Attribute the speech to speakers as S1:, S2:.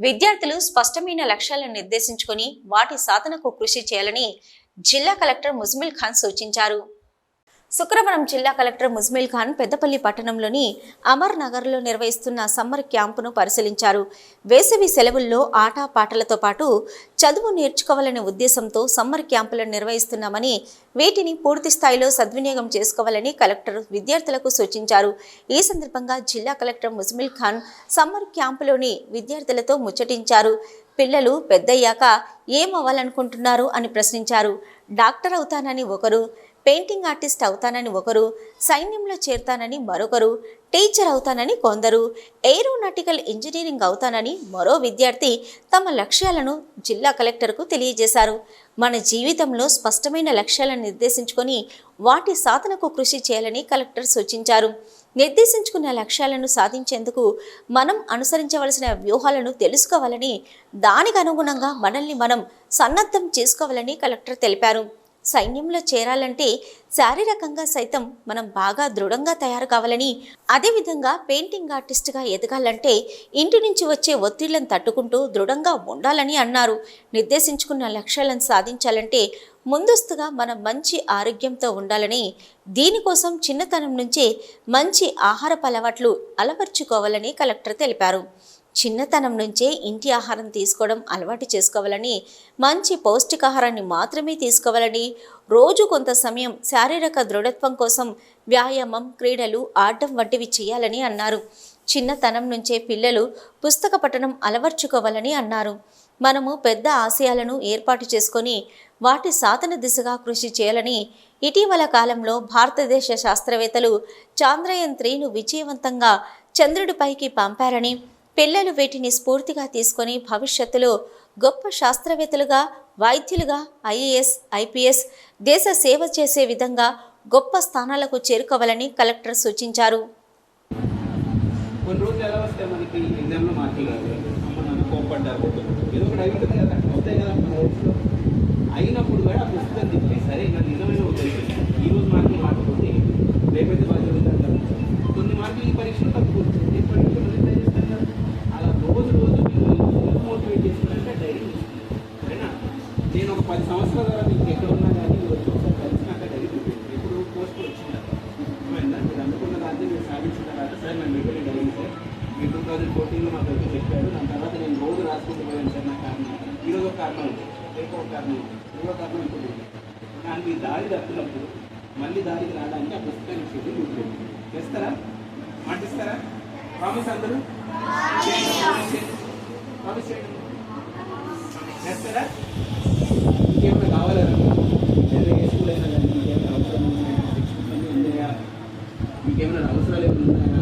S1: విద్యార్థులు స్పష్టమైన లక్ష్యాలను నిర్దేశించుకొని వాటి సాధనకు కృషి చేయాలని జిల్లా కలెక్టర్ ముజ్మిల్ ఖాన్ సూచించారు. శుక్రవారం జిల్లా కలెక్టర్ ముజ్మిల్ ఖాన్ పెద్దపల్లి పట్టణంలోని అమర్ నగర్లో నిర్వహిస్తున్న సమ్మర్ క్యాంపును పరిశీలించారు. వేసవి సెలవుల్లో ఆట పాటలతో పాటు చదువు నేర్చుకోవాలనే ఉద్దేశంతో సమ్మర్ క్యాంపులను నిర్వహిస్తున్నామని, వీటిని పూర్తి స్థాయిలో సద్వినియోగం చేసుకోవాలని కలెక్టర్ విద్యార్థులకు సూచించారు. ఈ సందర్భంగా జిల్లా కలెక్టర్ ముజ్మిల్ ఖాన్ సమ్మర్ క్యాంపులోని విద్యార్థులతో ముచ్చటించారు. పిల్లలు పెద్దయ్యాక ఏం అవ్వాలనుకుంటున్నారు అని ప్రశ్నించారు. డాక్టర్ అవుతానని ఒకరు, పెయింటింగ్ ఆర్టిస్ట్ అవుతానని ఒకరు, సైన్యంలో చేరతానని మరొకరు, టీచర్ అవుతానని కొందరు, ఏరోనాటికల్ ఇంజనీరింగ్ అవుతానని మరో విద్యార్థి తమ లక్ష్యాలను జిల్లా కలెక్టర్కు తెలియజేశారు. మన జీవితంలో స్పష్టమైన లక్ష్యాలను నిర్దేశించుకొని వాటి సాధనకు కృషి చేయాలని కలెక్టర్ సూచించారు. నిర్దేశించుకున్న లక్ష్యాలను సాధించేందుకు మనం అనుసరించవలసిన వ్యూహాలను తెలుసుకోవాలని, దానికి అనుగుణంగా మనల్ని మనం సన్నద్ధం చేసుకోవాలని కలెక్టర్ తెలిపారు. సైన్యంలో చేరాలంటే శారీరకంగా సైతం మనం బాగా దృఢంగా తయారు కావాలని, అదేవిధంగా పెయింటింగ్ ఆర్టిస్ట్గా ఎదగాలంటే ఇంటి నుంచి వచ్చే ఒత్తిళ్లను తట్టుకుంటూ దృఢంగా ఉండాలని అన్నారు. నిర్దేశించుకున్న లక్ష్యాలను సాధించాలంటే ముందస్తుగా మనం మంచి ఆరోగ్యంతో ఉండాలని, దీనికోసం చిన్నతనం నుంచే మంచి ఆహారపు అలవాట్లు అలవర్చుకోవాలని కలెక్టర్ తెలిపారు. చిన్నతనం నుంచే ఇంటి ఆహారం తీసుకోవడం అలవాటు చేసుకోవాలని, మంచి పౌష్టికాహారాన్ని మాత్రమే తీసుకోవాలని, రోజు కొంత సమయం శారీరక దృఢత్వం కోసం వ్యాయామం, క్రీడలు ఆడటం వంటివి చేయాలని అన్నారు. చిన్నతనం నుంచే పిల్లలు పుస్తక పఠనం అలవర్చుకోవాలని అన్నారు. మనము పెద్ద ఆశయాలను ఏర్పాటు చేసుకొని వాటి సాధన దిశగా కృషి చేయాలని, ఇటీవల కాలంలో భారతదేశ శాస్త్రవేత్తలు చంద్రయాన్ 3ను విజయవంతంగా చంద్రుడిపైకి పంపారని, పిల్లలు వీటిని స్ఫూర్తిగా తీసుకొని భవిష్యత్తులో గొప్ప శాస్త్రవేత్తలుగా, వైద్యులుగా, ఐఏఎస్, ఐపీఎస్, దేశ సేవ చేసే విధంగా గొప్ప స్థానాలకు చేరుకోవాలని కలెక్టర్ సూచించారు.
S2: అయినప్పుడు కూడా ఆ పుస్తకం తిప్పి సరే నాకు నిజమైన ఉద్దేశం ఈరోజు మార్కులు మాట్లాడుతుంది, రేపైతే బాధ్యత అంటారు, కొన్ని మార్కులు ఈ పరీక్షలు తక్కువ ఏ పరీక్షలు ట్రై చేస్తారు. అలా రోజు మీరు మోటివేట్ చేస్తున్నారంటే డైరీ సరేనా. నేను ఒక 10 సంవత్సరాల ద్వారా మీకు ఎక్కడ ఉన్నా కానీ వచ్చి ఒకసారి కలిసినాక డైరీ చూపించాను. ఎప్పుడు పోస్ట్ వచ్చిందా మీరు అనుకున్న దాన్ని మీరు సాధించిన తర్వాత సార్ నేను మీకు డైరీ సార్ మీ 2014లో మాకు వచ్చి చెప్పాడు. దాని తర్వాత నేను రోజు రాసుకుంటూ పోయాను సార్. నా కారణం ఈరోజు ఒక కారణం ఉంది, రేపు ఒక కారణం ఉంది, ఇంకో కారణం ఇంకోటి ఉంది. కానీ మీ దారి తప్పినప్పుడు మళ్ళీ దారికి రావడానికి ఆ పుస్తకాన్ని షెడ్యూల్ ఉంటుంది. చేస్తారా? మాటిస్తారా? ప్రామిస్ అందరూ ప్రామిస్ చేయండి. చేస్తారా? ఇంకేమైనా కావాలని ఏ స్కూల్ అయినా కానీ మీకేమైనా అవసరం ఉన్నాయా, మీకేమైనా అవసరాలు ఏమైనా ఉన్నాయా